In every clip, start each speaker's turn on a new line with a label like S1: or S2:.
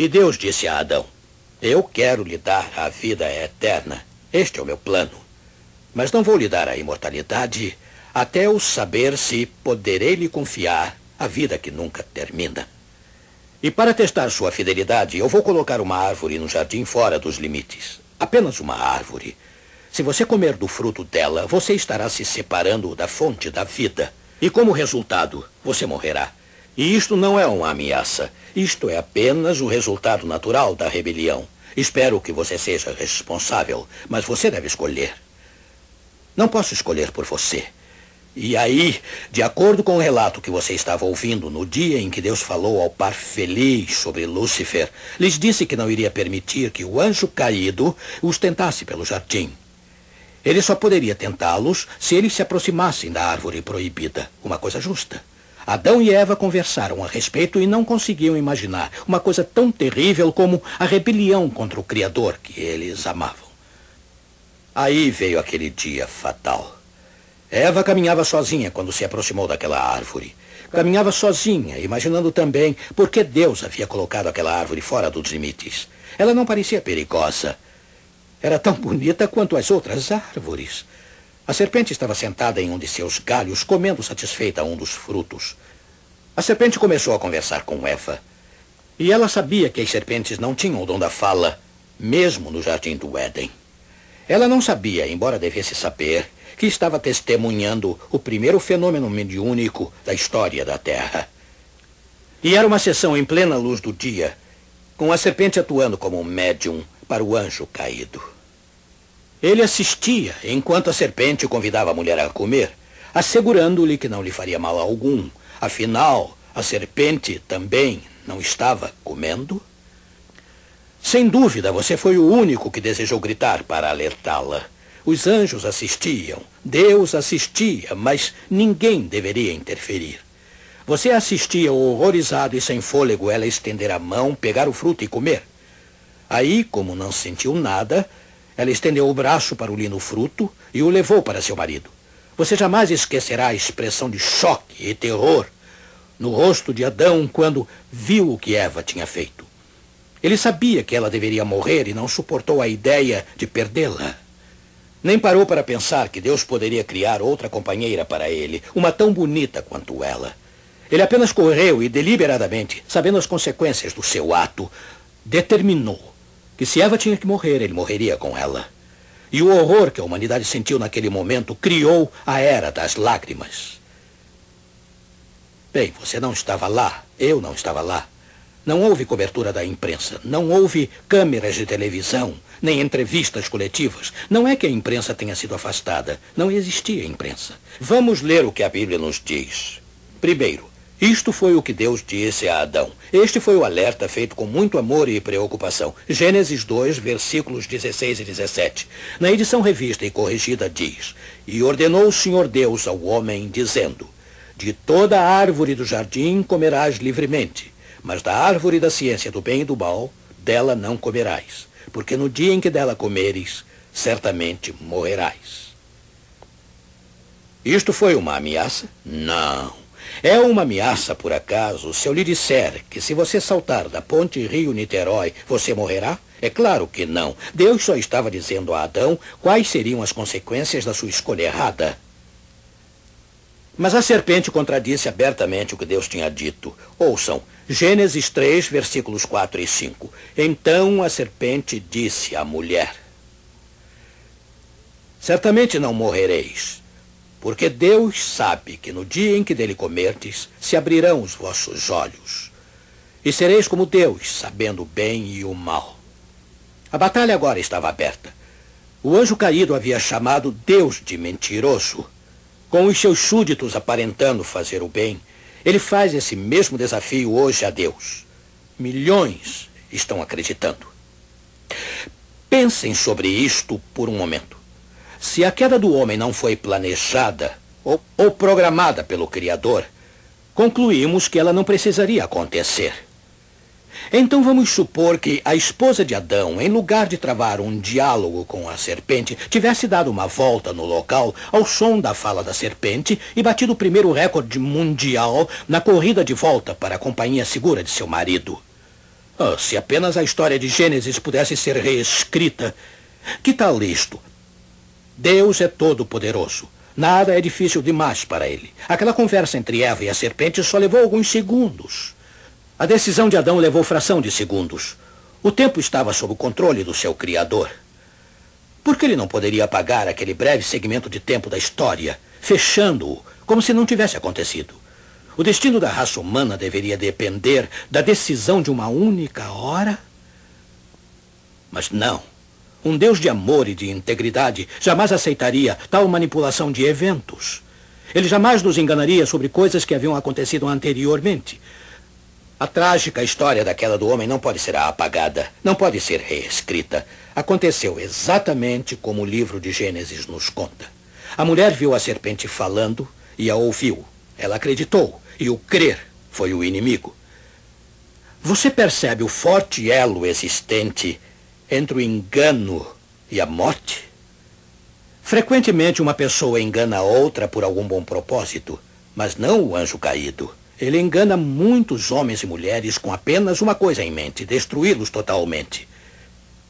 S1: E Deus disse a Adão: eu quero lhe dar a vida eterna. Este é o meu plano. Mas não vou lhe dar a imortalidade até eu saber se poderei lhe confiar a vida que nunca termina. E para testar sua fidelidade, eu vou colocar uma árvore no jardim fora dos limites. Apenas uma árvore. Se você comer do fruto dela, você estará se separando da fonte da vida. E como resultado, você morrerá. E isto não é uma ameaça. Isto é apenas o resultado natural da rebelião. Espero que você seja responsável, mas você deve escolher. Não posso escolher por você. E aí, de acordo com o relato que você estava ouvindo no dia em que Deus falou ao par feliz sobre Lúcifer, lhes disse que não iria permitir que o anjo caído os tentasse pelo jardim. Ele só poderia tentá-los se eles se aproximassem da árvore proibida. Uma coisa justa. Adão e Eva conversaram a respeito e não conseguiam imaginar uma coisa tão terrível como a rebelião contra o Criador que eles amavam. Aí veio aquele dia fatal. Eva caminhava sozinha quando se aproximou daquela árvore. Caminhava sozinha, imaginando também por que Deus havia colocado aquela árvore fora dos limites. Ela não parecia perigosa. Era tão bonita quanto as outras árvores. A serpente estava sentada em um de seus galhos, comendo satisfeita um dos frutos. A serpente começou a conversar com Eva. E ela sabia que as serpentes não tinham o dom da fala, mesmo no jardim do Éden. Ela não sabia, embora devesse saber, que estava testemunhando o primeiro fenômeno mediúnico da história da Terra. E era uma sessão em plena luz do dia, com a serpente atuando como um médium para o anjo caído. Ele assistia enquanto a serpente convidava a mulher a comer, assegurando-lhe que não lhe faria mal algum. Afinal, a serpente também não estava comendo. Sem dúvida, você foi o único que desejou gritar para alertá-la. Os anjos assistiam, Deus assistia, mas ninguém deveria interferir. Você assistia horrorizado e sem fôlego ela estender a mão, pegar o fruto e comer. Aí, como não sentiu nada, ela estendeu o braço para o lino fruto e o levou para seu marido. Você jamais esquecerá a expressão de choque e terror no rosto de Adão quando viu o que Eva tinha feito. Ele sabia que ela deveria morrer e não suportou a ideia de perdê-la. Nem parou para pensar que Deus poderia criar outra companheira para ele, uma tão bonita quanto ela. Ele apenas correu e, deliberadamente, sabendo as consequências do seu ato, determinou que se Eva tinha que morrer, ele morreria com ela. E o horror que a humanidade sentiu naquele momento criou a Era das Lágrimas. Bem, você não estava lá, eu não estava lá. Não houve cobertura da imprensa, não houve câmeras de televisão, nem entrevistas coletivas. Não é que a imprensa tenha sido afastada, não existia imprensa. Vamos ler o que a Bíblia nos diz. Primeiro, isto foi o que Deus disse a Adão. Este foi o alerta feito com muito amor e preocupação. Gênesis 2, versículos 16 e 17. Na edição revista e corrigida diz: e ordenou o Senhor Deus ao homem, dizendo: de toda a árvore do jardim comerás livremente, mas da árvore da ciência do bem e do mal, dela não comerás, porque no dia em que dela comeres, certamente morrerás. Isto foi uma ameaça? Não. É uma ameaça, por acaso, se eu lhe disser que se você saltar da ponte Rio-Niterói, você morrerá? É claro que não. Deus só estava dizendo a Adão quais seriam as consequências da sua escolha errada. Mas a serpente contradisse abertamente o que Deus tinha dito. Ouçam, Gênesis 3, versículos 4 e 5. Então a serpente disse à mulher: certamente não morrereis, porque Deus sabe que no dia em que dele comerdes, se abrirão os vossos olhos, e sereis como Deus, sabendo o bem e o mal. A batalha agora estava aberta. O anjo caído havia chamado Deus de mentiroso. Com os seus súditos aparentando fazer o bem, ele faz esse mesmo desafio hoje a Deus. Milhões estão acreditando. Pensem sobre isto por um momento. Se a queda do homem não foi planejada ou programada pelo Criador, concluímos que ela não precisaria acontecer. Então vamos supor que a esposa de Adão, em lugar de travar um diálogo com a serpente, tivesse dado uma volta no local ao som da fala da serpente e batido o primeiro recorde mundial na corrida de volta para a companhia segura de seu marido. Oh, se apenas a história de Gênesis pudesse ser reescrita. Que tal isto? Deus é todo-poderoso. Nada é difícil demais para ele. Aquela conversa entre Eva e a serpente só levou alguns segundos. A decisão de Adão levou fração de segundos. O tempo estava sob o controle do seu Criador. Por que ele não poderia apagar aquele breve segmento de tempo da história, fechando-o, como se não tivesse acontecido? O destino da raça humana deveria depender da decisão de uma única hora? Mas não. Um Deus de amor e de integridade jamais aceitaria tal manipulação de eventos. Ele jamais nos enganaria sobre coisas que haviam acontecido anteriormente. A trágica história da queda do homem não pode ser apagada, não pode ser reescrita. Aconteceu exatamente como o livro de Gênesis nos conta. A mulher viu a serpente falando e a ouviu. Ela acreditou, e o crer foi o inimigo. Você percebe o forte elo existente entre o engano e a morte? Frequentemente uma pessoa engana a outra por algum bom propósito, mas não o anjo caído. Ele engana muitos homens e mulheres com apenas uma coisa em mente: destruí-los totalmente.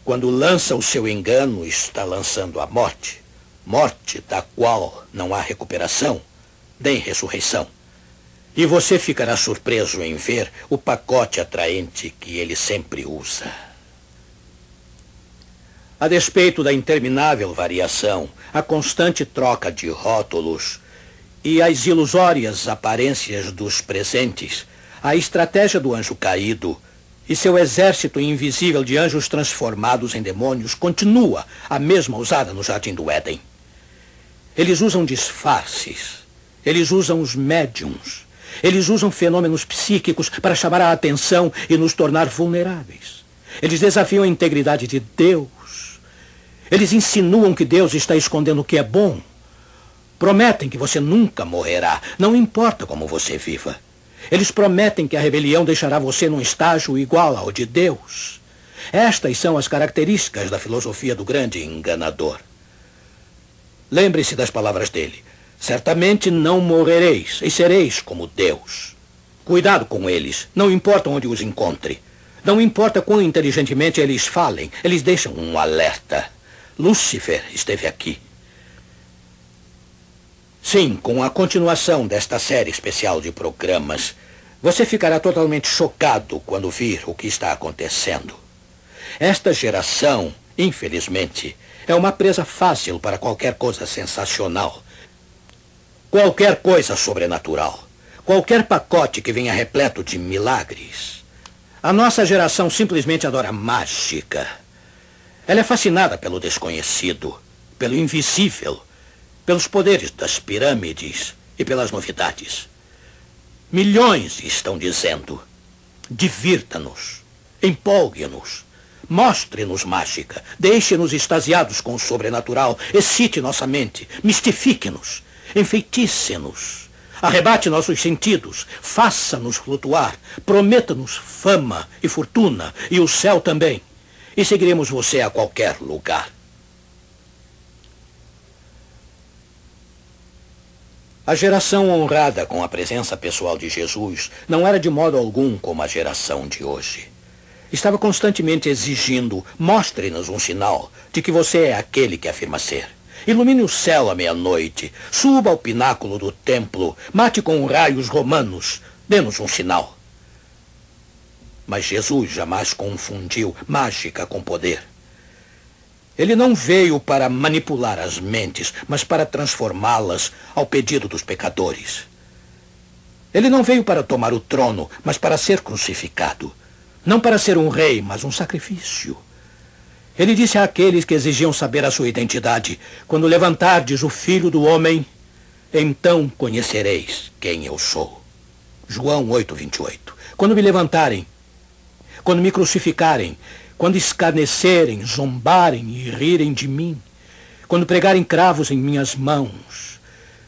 S1: Quando lança o seu engano, está lançando a morte. Morte da qual não há recuperação, nem ressurreição. E você ficará surpreso em ver o pacote atraente que ele sempre usa. A despeito da interminável variação, a constante troca de rótulos e as ilusórias aparências dos presentes, a estratégia do anjo caído e seu exército invisível de anjos transformados em demônios continua a mesma usada no Jardim do Éden. Eles usam disfarces, eles usam os médiums, eles usam fenômenos psíquicos para chamar a atenção e nos tornar vulneráveis. Eles desafiam a integridade de Deus. Eles insinuam que Deus está escondendo o que é bom. Prometem que você nunca morrerá, não importa como você viva. Eles prometem que a rebelião deixará você num estágio igual ao de Deus. Estas são as características da filosofia do grande enganador. Lembre-se das palavras dele. Certamente não morrereis e sereis como Deus. Cuidado com eles, não importa onde os encontre. Não importa quão inteligentemente eles falem, eles deixam um alerta. Lúcifer esteve aqui. Sim, com a continuação desta série especial de programas, você ficará totalmente chocado quando vir o que está acontecendo. Esta geração, infelizmente, é uma presa fácil para qualquer coisa sensacional. Qualquer coisa sobrenatural. Qualquer pacote que venha repleto de milagres. A nossa geração simplesmente adora mágica. Ela é fascinada pelo desconhecido, pelo invisível, pelos poderes das pirâmides e pelas novidades. Milhões estão dizendo: divirta-nos, empolgue-nos, mostre-nos mágica, deixe-nos extasiados com o sobrenatural, excite nossa mente, mistifique-nos, enfeitice-nos, arrebate nossos sentidos, faça-nos flutuar, prometa-nos fama e fortuna e o céu também, e seguiremos você a qualquer lugar. A geração honrada com a presença pessoal de Jesus não era de modo algum como a geração de hoje. Estava constantemente exigindo: mostre-nos um sinal de que você é aquele que afirma ser. Ilumine o céu à meia-noite, suba ao pináculo do templo, mate com raios romanos, dê-nos um sinal. Mas Jesus jamais confundiu mágica com poder. Ele não veio para manipular as mentes, mas para transformá-las ao pedido dos pecadores. Ele não veio para tomar o trono, mas para ser crucificado. Não para ser um rei, mas um sacrifício. Ele disse àqueles que exigiam saber a sua identidade: quando levantardes o Filho do Homem, então conhecereis quem eu sou. João 8:28. Quando me levantarem, quando me crucificarem, quando escarnecerem, zombarem e rirem de mim, quando pregarem cravos em minhas mãos,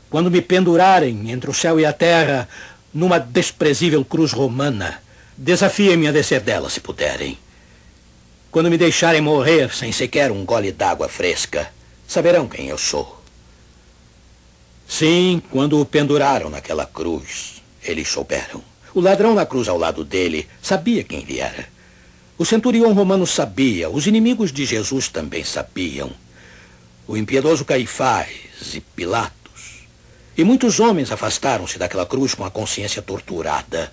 S1: quando me pendurarem entre o céu e a terra numa desprezível cruz romana, desafiem-me a descer dela se puderem. Quando me deixarem morrer sem sequer um gole d'água fresca, saberão quem eu sou. Sim, quando o penduraram naquela cruz, eles souberam. O ladrão na cruz ao lado dele sabia quem ele era. O centurião romano sabia, os inimigos de Jesus também sabiam. O impiedoso Caifás e Pilatos. E muitos homens afastaram-se daquela cruz com a consciência torturada.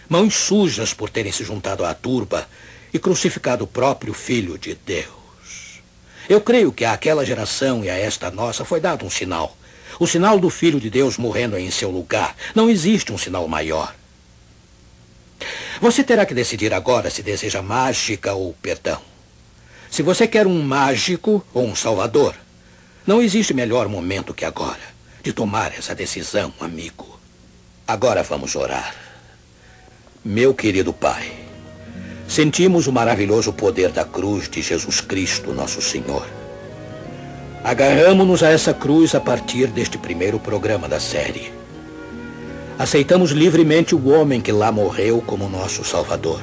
S1: Mãos sujas por terem se juntado à turba e crucificado o próprio Filho de Deus. Eu creio que àquela geração e a esta nossa foi dado um sinal. O sinal do Filho de Deus morrendo em seu lugar. Não existe um sinal maior. Você terá que decidir agora se deseja mágica ou perdão. Se você quer um mágico ou um salvador, não existe melhor momento que agora de tomar essa decisão, amigo. Agora vamos orar. Meu querido Pai, sentimos o maravilhoso poder da cruz de Jesus Cristo, nosso Senhor. Agarramo-nos a essa cruz a partir deste primeiro programa da série. Aceitamos livremente o homem que lá morreu como nosso Salvador.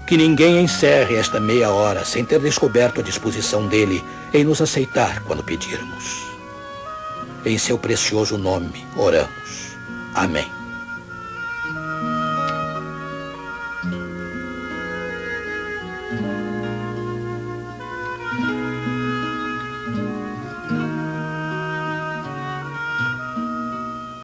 S1: Que ninguém encerre esta meia hora sem ter descoberto a disposição dele em nos aceitar quando pedirmos. Em seu precioso nome oramos. Amém.